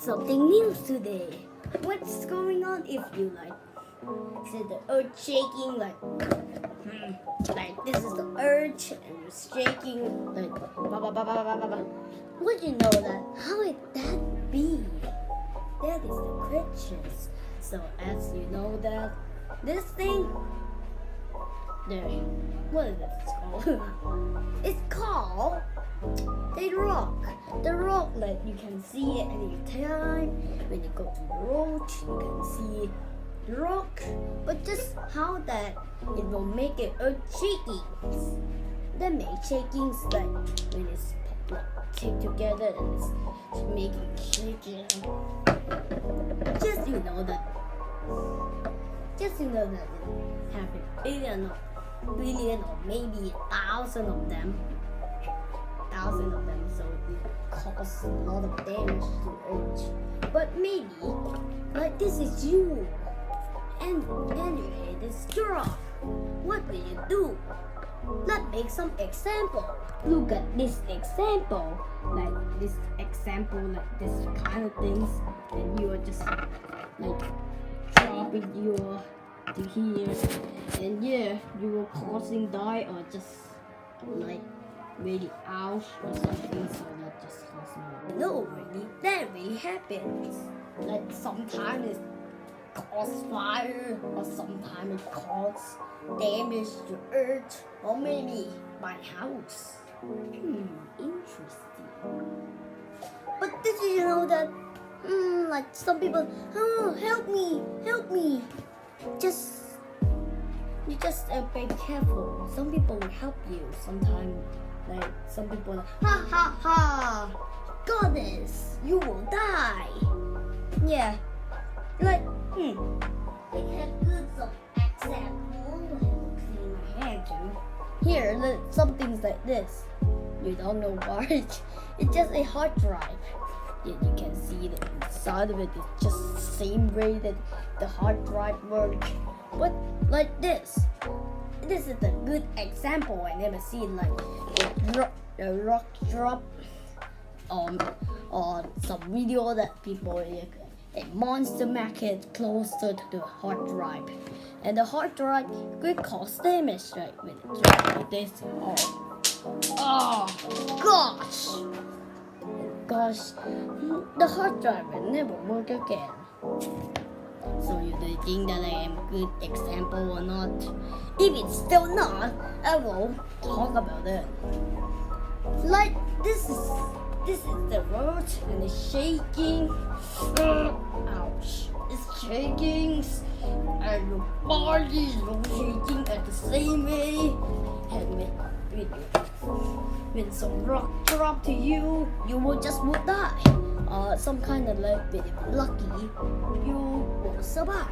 something new today. What's going on if you see the earth shaking like this is the earth and it's shaking like ba ba ba ba ba ba ba. Would you know that? How would that be? That is the questions. So as you know that this thing there, what is it called? It's called the rock. The rock, like you can see it any time. When you go on the road, you can see the rock. But just how that it will make it earth shaking. That makes shakings like when it's take together and it's making shaking. Just you know that it happened billion or maybe 1,000 of them. So it causes a lot of damage to Earth. But maybe, like this is you. And anyway, this straw. What will you do? Let's make some example. Look at this example. Like this example, like this kind of things. And you are just like dropping your to here. And yeah, you will causing die or just like really ouch or something, so that just causes no really that really happens. Like sometimes it causes fire or sometimes it causes damage to earth or maybe my house. Interesting. But did you know that like some people, help me. You just be careful. Some people will help you. Sometimes, like some people, ha ha ha, goddess, you will die. Yeah, like I have good some example. Clean my hair too. Here, some things like this. You don't know why. It's just a hard drive. You can see that inside of it is just the same way that the hard drive works. But like this is a good example. I never seen like a rock drop or some video that people a monster market closer to the hard drive, and the hard drive could cause damage right when it drops like this. Oh gosh, the hard drive will never work again. So you do think that I am a good example or not? If it's still not, I will talk about it. Like this is the road and it's shaking. Ouch! It's shaking, and your body is shaking at the same way. And when some rock drop to you, you will die. Some kind of like if lucky, you will survive.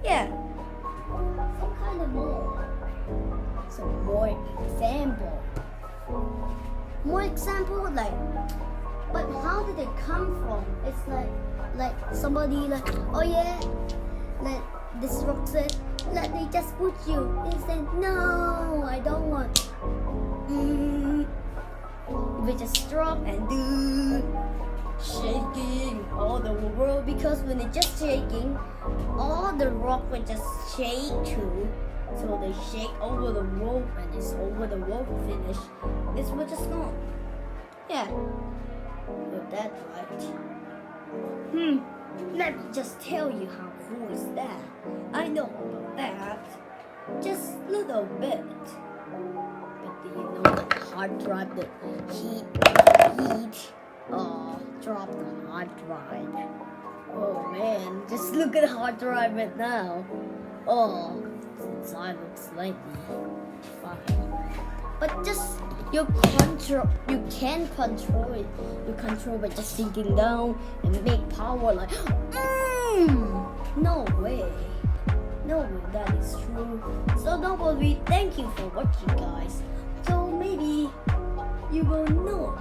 Yeah. Some more example. Like, but how did it come from? It's like somebody like, oh yeah, like this rock said, let me just put you. He said, no, I don't want. We just drop and do shaking all the world, because when it's just shaking, all the rock will just shake too. So they shake over the world and it's over the world finish. This will just gone. Yeah. You're that right. Let me just tell you how cool is that. I know about that. Just a little bit. But do you know that hard drive that heat drop the hard drive? Oh man, just look at the hard drive right now. Oh, inside looks slightly fine. But just you can control it. You control by just sinking down and make power like no way that is true. So nobody, thank you for watching guys. So maybe you will know